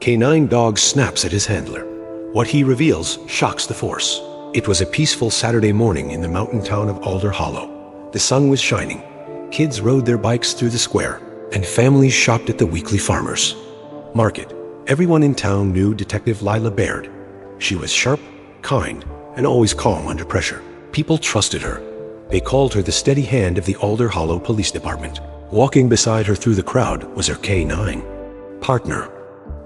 Canine dog snaps at his handler. What he reveals shocks the force. It was a peaceful Saturday morning in the mountain town of Alder Hollow. The sun was shining. Kids rode their bikes through the square, and families shopped at the weekly farmers market. Everyone in town knew Detective Lila Baird. She was sharp, kind, and always calm under pressure. People trusted her. They called her the steady hand of the Alder Hollow Police Department. Walking beside her through the crowd was her K9 partner,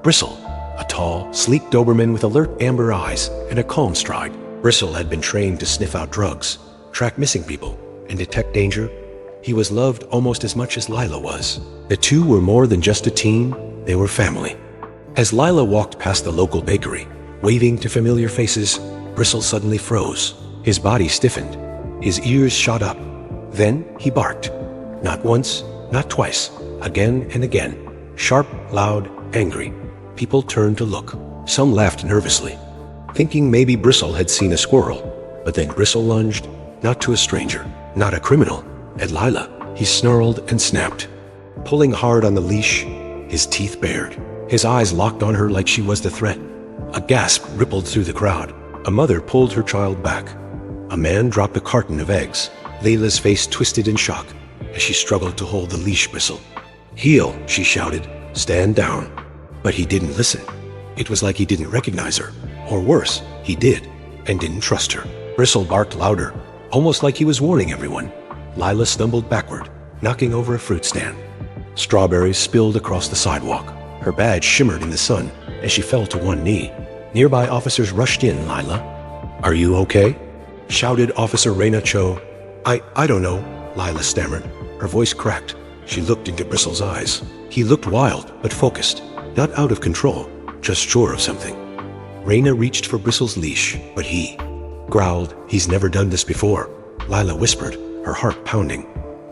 Bristle, a tall, sleek Doberman with alert amber eyes and a calm stride. Bristle had been trained to sniff out drugs, track missing people, and detect danger. He was loved almost as much as Lila was. The two were more than just a team, they were family. As Lila walked past the local bakery, waving to familiar faces, Bristle suddenly froze. His body stiffened. His ears shot up. Then he barked. Not once, not twice, again and again. Sharp, loud, angry. People turned to look. Some laughed nervously, thinking maybe Bristle had seen a squirrel. But then Bristle lunged, not to a stranger, not a criminal, at Lila. He snarled and snapped, pulling hard on the leash, his teeth bared. His eyes locked on her like she was the threat. A gasp rippled through the crowd. A mother pulled her child back. A man dropped a carton of eggs. Layla's face twisted in shock as she struggled to hold the leash bristle. "Heel," she shouted. "Stand down." But he didn't listen. It was like he didn't recognize her. Or worse, he did, and didn't trust her. Bristle barked louder, almost like he was warning everyone. Lila stumbled backward, knocking over a fruit stand. Strawberries spilled across the sidewalk. Her badge shimmered in the sun as she fell to one knee. Nearby officers rushed in. "Lila, are you okay?" shouted Officer Raina Cho. I don't know," Lila stammered. Her voice cracked. She looked into Bristle's eyes. He looked wild, but focused, not out of control, just sure of something. Raina reached for Bristle's leash, but he growled. "He's never done this before," Lila whispered, her heart pounding.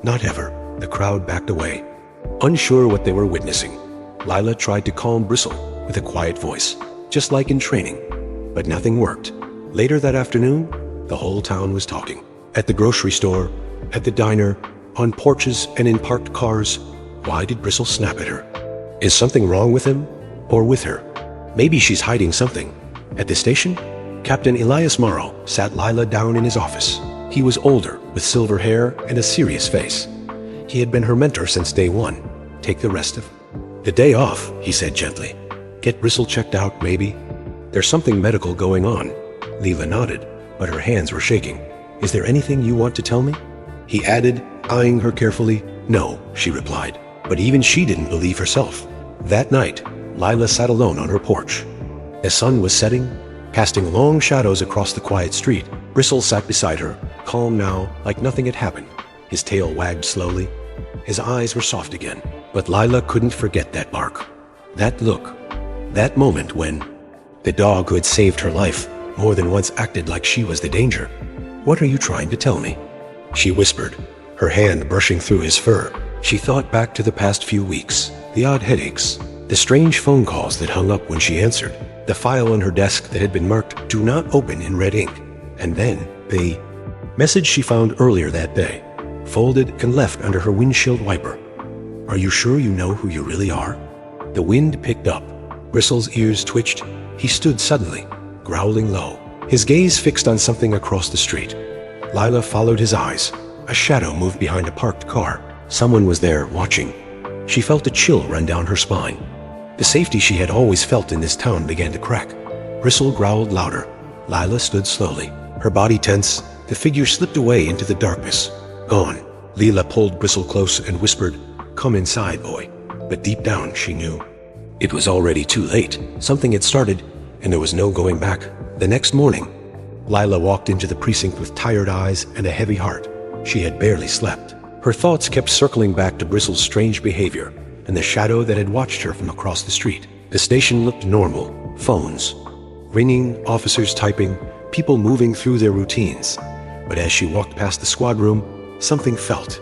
"Not ever." The crowd backed away, unsure what they were witnessing. Lila tried to calm Bristle with a quiet voice, just like in training, but nothing worked. Later that afternoon, the whole town was talking. At the grocery store, at the diner, on porches and in parked cars. Why did Bristle snap at her? Is something wrong with him? Or with her? Maybe she's hiding something. At the station, Captain Elias Morrow sat Lila down in his office. He was older, with silver hair and a serious face. He had been her mentor since day one. "Take the rest of the day off," he said gently. "Get Bristle checked out, maybe. There's something medical going on." Lila nodded, but her hands were shaking. "Is there anything you want to tell me?" He added, eyeing her carefully. "No," she replied. But even she didn't believe herself. That night, Lila sat alone on her porch. The sun was setting, casting long shadows across the quiet street. Bristle sat beside her, calm now, like nothing had happened. His tail wagged slowly. His eyes were soft again. But Lila couldn't forget that bark, that look, that moment when the dog who had saved her life more than once acted like she was the danger. "What are you trying to tell me?" she whispered, her hand brushing through his fur. She thought back to the past few weeks, the odd headaches, the strange phone calls that hung up when she answered, the file on her desk that had been marked "Do not open" in red ink, and then the message she found earlier that day, folded and left under her windshield wiper. "Are you sure you know who you really are?" The wind picked up. Bristle's ears twitched. He stood suddenly, growling low, his gaze fixed on something across the street. Lila followed his eyes. A shadow moved behind a parked car. Someone was there, watching. She felt a chill run down her spine. The safety she had always felt in this town began to crack. Bristle growled louder. Lila stood slowly, her body tense. The figure slipped away into the darkness. "Gone." Lila pulled Bristle close and whispered, "Come inside, boy." But deep down, she knew it was already too late. Something had started, and there was no going back. The next morning, Lila walked into the precinct with tired eyes and a heavy heart. She had barely slept. Her thoughts kept circling back to Bristle's strange behavior and the shadow that had watched her from across the street. The station looked normal. Phones ringing, officers typing, people moving through their routines. But as she walked past the squad room, something felt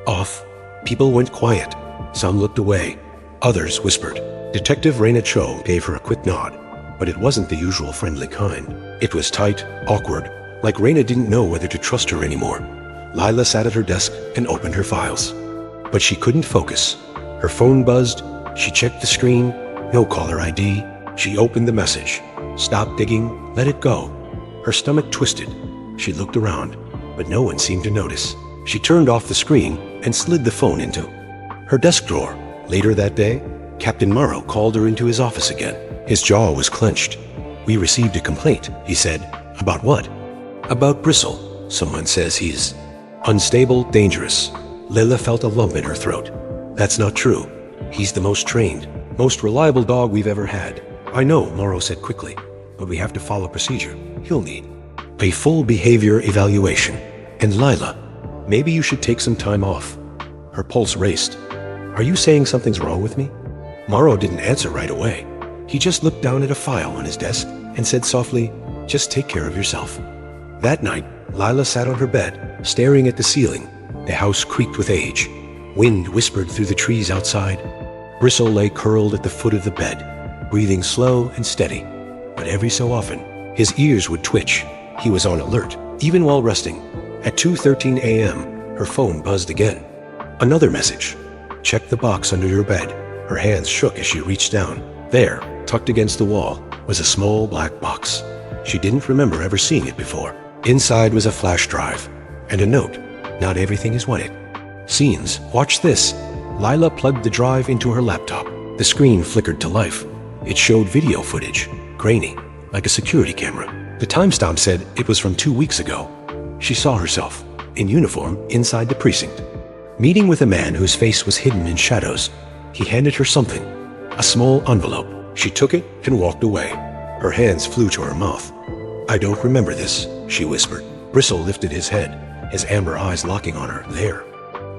off. People went quiet. Some looked away. Others whispered. Detective Raina Cho gave her a quick nod, but it wasn't the usual friendly kind. It was tight, awkward, like Raina didn't know whether to trust her anymore. Lila sat at her desk and opened her files. But she couldn't focus. Her phone buzzed. She checked the screen. No caller ID. She opened the message. Stop digging, let it go. Her stomach twisted. She looked around, but no one seemed to notice. She turned off the screen and slid the phone into her desk drawer. Later that day, Captain Morrow called her into his office again. His jaw was clenched. We received a complaint, he said. About what? About Bristle. Someone says he's unstable, dangerous. Layla felt a lump in her throat. That's not true. He's the most trained, most reliable dog we've ever had. I know, Morrow said quickly, but we have to follow procedure. He'll need a full behavior evaluation. And Lila, maybe you should take some time off. Her pulse raced. Are you saying something's wrong with me? Morrow didn't answer right away. He just looked down at a file on his desk and said softly, just take care of yourself. That night, Lila sat on her bed, staring at the ceiling. The house creaked with age. Wind whispered through the trees outside. Bristle lay curled at the foot of the bed, breathing slow and steady. But every so often, his ears would twitch. He was on alert, even while resting. At 2:13 a.m., her phone buzzed again. Another message. Check the box under your bed. Her hands shook as she reached down. There, tucked against the wall, was a small black box. She didn't remember ever seeing it before. Inside was a flash drive and a note. Not everything is wanted. Scenes. Watch this. Lila plugged the drive into her laptop. The screen flickered to life. It showed video footage, grainy, like a security camera. The timestamp said it was from 2 weeks ago. She saw herself, in uniform, inside the precinct, meeting with a man whose face was hidden in shadows. He handed her something, a small envelope. She took it and walked away. Her hands flew to her mouth. I don't remember this, she whispered. Bristle lifted his head, his amber eyes locking on her. There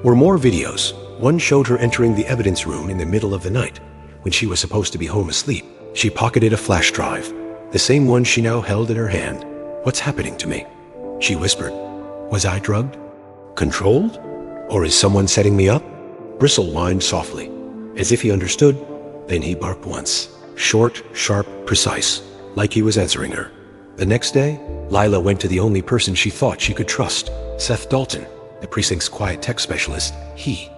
were more videos. One showed her entering the evidence room in the middle of the night, when she was supposed to be home asleep. She pocketed a flash drive, the same one she now held in her hand. What's happening to me? She whispered. Was I drugged? Controlled? Or is someone setting me up? Bristle whined softly, as if he understood. Then he barked once. Short, sharp, precise, like he was answering her. The next day, Lila went to the only person she thought she could trust, Seth Dalton, the precinct's quiet tech specialist. He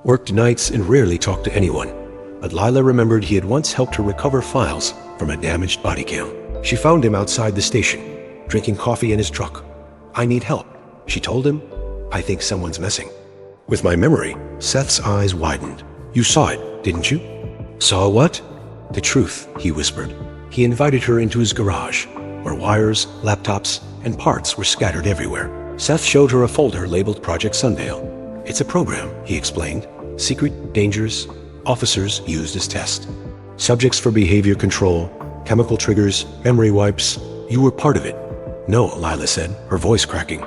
worked nights and rarely talked to anyone, but Lila remembered he had once helped her recover files from a damaged body cam. She found him outside the station, drinking coffee in his truck. I need help, she told him. I think someone's missing. With my memory, Seth's eyes widened. You saw it, didn't you? Saw what? The truth, he whispered. He invited her into his garage, where wires, laptops, and parts were scattered everywhere. Seth showed her a folder labeled Project Sundale. It's a program, he explained. Secret, dangerous, officers used as test. Subjects for behavior control, chemical triggers, memory wipes. You were part of it. No, Lila said, her voice cracking.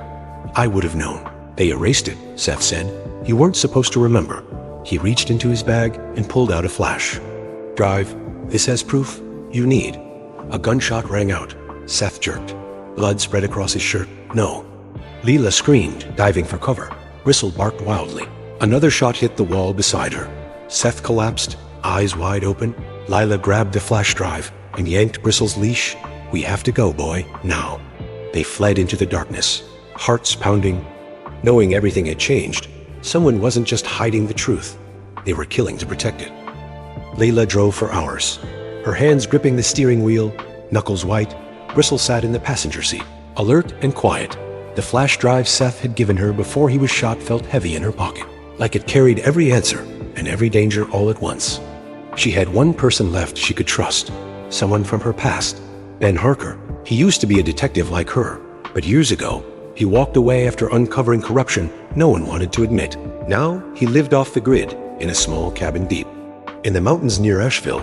I would have known. They erased it, Seth said. You weren't supposed to remember. He reached into his bag and pulled out a flash. Drive. This has proof you need. A gunshot rang out. Seth jerked. Blood spread across his shirt. No. Lila screamed, diving for cover. Bristle barked wildly. Another shot hit the wall beside her. Seth collapsed, eyes wide open. Lila grabbed the flash drive and yanked Bristle's leash. We have to go, boy, now. They fled into the darkness, hearts pounding. Knowing everything had changed, someone wasn't just hiding the truth. They were killing to protect it. Layla drove for hours, her hands gripping the steering wheel, knuckles white. Bristle sat in the passenger seat, alert and quiet. The flash drive Seth had given her before he was shot felt heavy in her pocket, like it carried every answer and every danger all at once. She had one person left she could trust, someone from her past, Ben Harker. He used to be a detective like her, but years ago, he walked away after uncovering corruption no one wanted to admit. Now, he lived off the grid in a small cabin deep in the mountains near Asheville.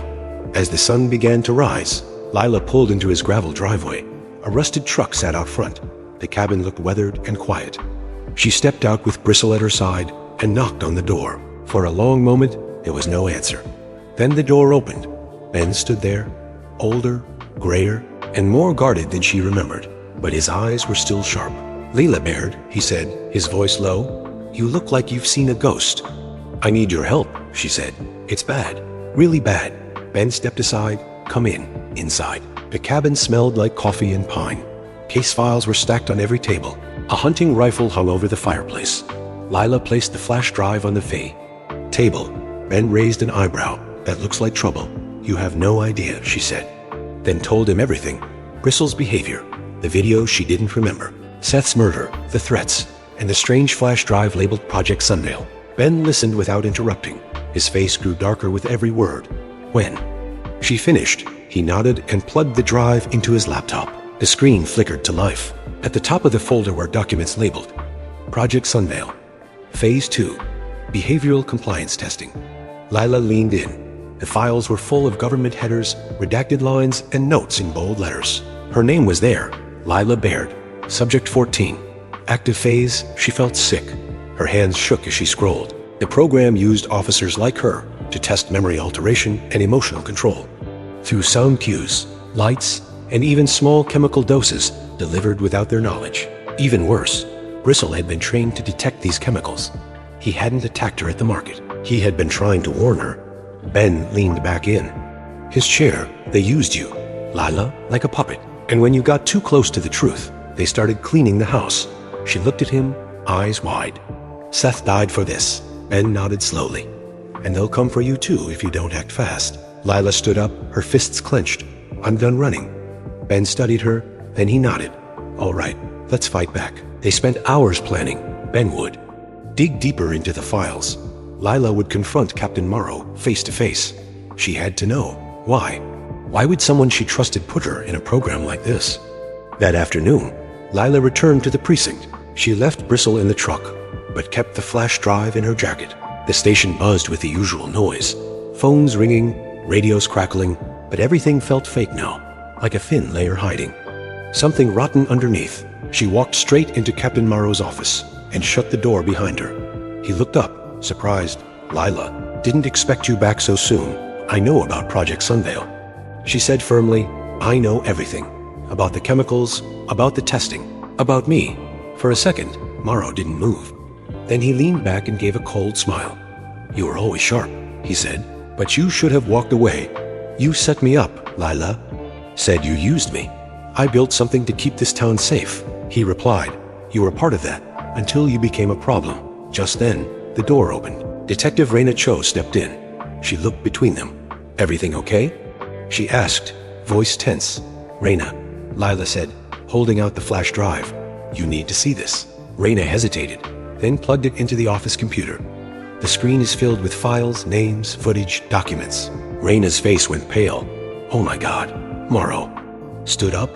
As the sun began to rise, Lila pulled into his gravel driveway. A rusted truck sat out front. The cabin looked weathered and quiet. She stepped out with Bristle at her side and knocked on the door. For a long moment, there was no answer. Then the door opened. Ben stood there, older, grayer, and more guarded than she remembered, but his eyes were still sharp. Leela Baird, he said, his voice low, you look like you've seen a ghost. I need your help, she said. It's bad, really bad. Ben stepped aside. Come in, inside. The cabin smelled like coffee and pine. Case files were stacked on every table. A hunting rifle hung over the fireplace. Lila placed the flash drive on the table. Ben raised an eyebrow. That looks like trouble. You have no idea, she said. Then told him everything. Bristle's behavior, the videos she didn't remember, Seth's murder, the threats, and the strange flash drive labeled Project Sunvale. Ben listened without interrupting. His face grew darker with every word. When she finished, he nodded and plugged the drive into his laptop. The screen flickered to life. At the top of the folder were documents labeled Project Sunvale, Phase 2, Behavioral Compliance Testing. Lila leaned in. The files were full of government headers, redacted lines, and notes in bold letters. Her name was there, Lila Baird. Subject 14. Active phase. She felt sick. Her hands shook as she scrolled. The program used officers like her to test memory alteration and emotional control. Through sound cues, lights, and even small chemical doses delivered without their knowledge. Even worse, Bristle had been trained to detect these chemicals. He hadn't attacked her at the market. He had been trying to warn her. Ben leaned back in. His chair. They used you, Lila, like a puppet. And when you got too close to the truth, they started cleaning the house. She looked at him, eyes wide. Seth died for this. Ben nodded slowly. And they'll come for you too if you don't act fast. Lila stood up, her fists clenched. I'm done running. Ben studied her, then he nodded. All right, let's fight back. They spent hours planning. Ben would dig deeper into the files. Lila would confront Captain Morrow face to face. She had to know. Why? Why would someone she trusted put her in a program like this? That afternoon, Lila returned to the precinct. She left Bristle in the truck, but kept the flash drive in her jacket. The station buzzed with the usual noise. Phones ringing, radios crackling, but everything felt fake now, like a thin layer hiding. Something rotten underneath. She walked straight into Captain Morrow's office and shut the door behind her. He looked up, surprised. Lila, didn't expect you back so soon. I know about Project Sunvale. She said firmly, I know everything. About the chemicals, about the testing, about me. For a second, Morrow didn't move. Then he leaned back and gave a cold smile. You were always sharp, he said, but you should have walked away. You set me up, Lila. Said you used me. I built something to keep this town safe. He replied, you were part of that, until you became a problem. Just then, the door opened. Detective Raina Cho stepped in. She looked between them. Everything okay? She asked, voice tense. Raina, Lila said, holding out the flash drive. You need to see this. Raina hesitated, then plugged it into the office computer. The screen is filled with files, names, footage, documents. Raina's face went pale. Oh my God. Morrow stood up.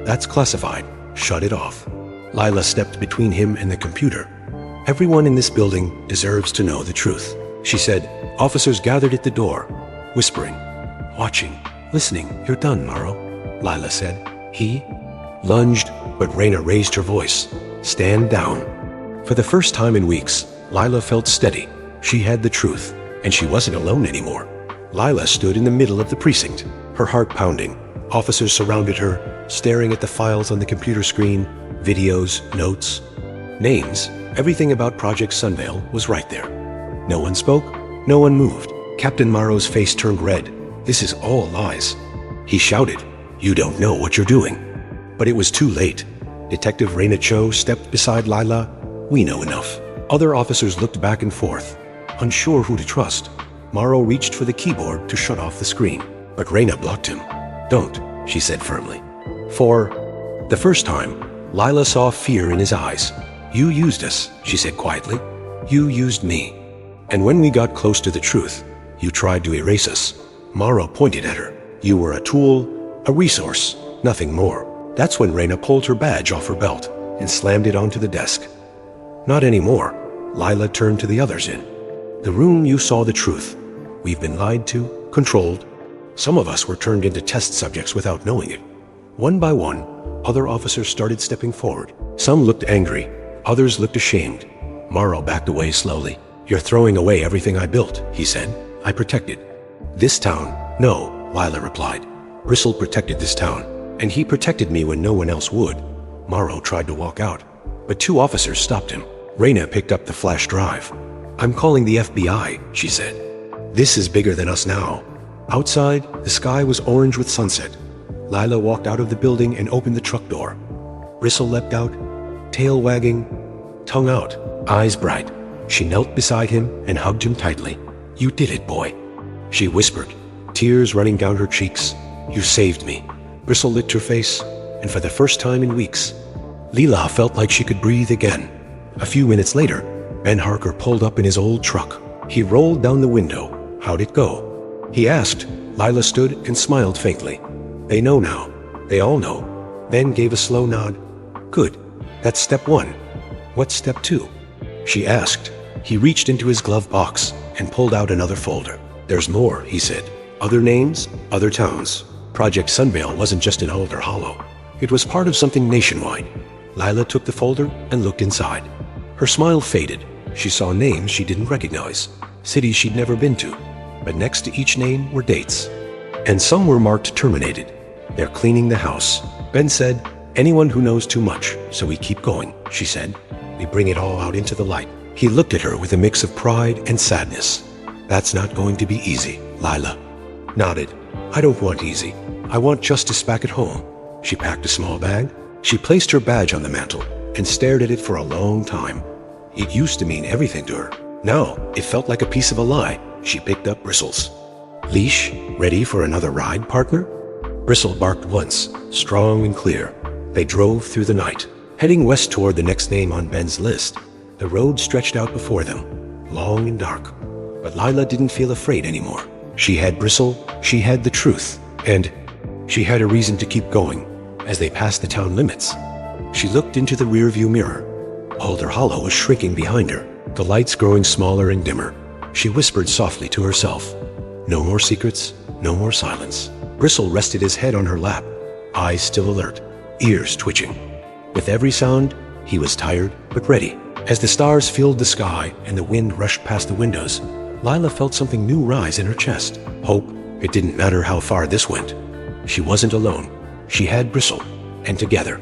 That's classified. Shut it off. Lila stepped between him and the computer. Everyone in this building deserves to know the truth, she said. Officers gathered at the door, whispering, watching, listening. You're done, Morrow, Lila said. He lunged, but Raina raised her voice. Stand down. For the first time in weeks, Lila felt steady. She had the truth, and she wasn't alone anymore. Lila stood in the middle of the precinct, her heart pounding. Officers surrounded her, staring at the files on the computer screen, videos, notes, names. Everything about Project Sunvale was right there. No one spoke, no one moved. Captain Morrow's face turned red. This is all lies. He shouted, you don't know what you're doing. But it was too late. Detective Raina Cho stepped beside Lila. We know enough. Other officers looked back and forth, unsure who to trust. Morrow reached for the keyboard to shut off the screen, but Raina blocked him. Don't, she said firmly. For the first time, Lila saw fear in his eyes. You used us, she said quietly. You used me. And when we got close to the truth, you tried to erase us. Morrow pointed at her. You were a tool, a resource, nothing more. That's when Raina pulled her badge off her belt and slammed it onto the desk. Not anymore. Lila turned to the others in. The room you saw the truth. We've been lied to, controlled. Some of us were turned into test subjects without knowing it. One by one, other officers started stepping forward. Some looked angry, others looked ashamed. Morrow backed away slowly. You're throwing away everything I built, he said. I protected this town. No, Lila replied. Bristle protected this town, and he protected me when no one else would. Morrow tried to walk out, but two officers stopped him. Raina picked up the flash drive. I'm calling the FBI, she said. This is bigger than us now. Outside, the sky was orange with sunset. Lila walked out of the building and opened the truck door. Bristle leapt out, tail wagging, tongue out, eyes bright. She knelt beside him and hugged him tightly. You did it, boy, she whispered. tears running down her cheeks. "You saved me." Bristle licked her face, and for the first time in weeks, Leela felt like she could breathe again. A few minutes later, Ben Harker pulled up in his old truck. He rolled down the window. "How'd it go?" he asked. Lila stood and smiled faintly. "They know now. They all know." Ben gave a slow nod. "Good. That's step one." "What's step two?" she asked. He reached into his glove box and pulled out another folder. "There's more," he said. "Other names, other towns." Project Sunvale wasn't just in Alder Hollow. It was part of something nationwide. Lila took the folder and looked inside. Her smile faded. She saw names she didn't recognize, cities she'd never been to, but next to each name were dates. And some were marked terminated. "They're cleaning the house." Ben said, "Anyone who knows too much, so we keep going," she said. "We bring it all out into the light." He looked at her with a mix of pride and sadness. "That's not going to be easy," Lila nodded. "I don't want easy. I want justice back at home." She packed a small bag. She placed her badge on the mantel and stared at it for a long time. It used to mean everything to her. Now, it felt like a piece of a lie. She picked up Bristle's leash. "Ready for another ride, partner?" Bristle barked once, strong and clear. They drove through the night, heading west toward the next name on Ben's list. The road stretched out before them, long and dark. But Lila didn't feel afraid anymore. She had Bristle, she had the truth, and she had a reason to keep going. As they passed the town limits, she looked into the rearview mirror. Alder Hollow was shrinking behind her, the lights growing smaller and dimmer. She whispered softly to herself, "No more secrets, no more silence." Bristle rested his head on her lap, eyes still alert, ears twitching. With every sound, he was tired but ready. As the stars filled the sky and the wind rushed past the windows, Lila felt something new rise in her chest. Hope. It didn't matter how far this went. She wasn't alone. She had Bristle, and together,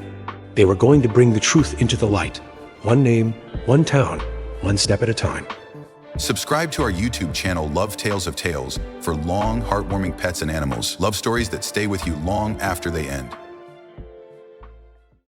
they were going to bring the truth into the light. One name, one town, one step at a time. Subscribe to our YouTube channel, Love Tales of Tales, for long, heartwarming pets and animals, love stories that stay with you long after they end.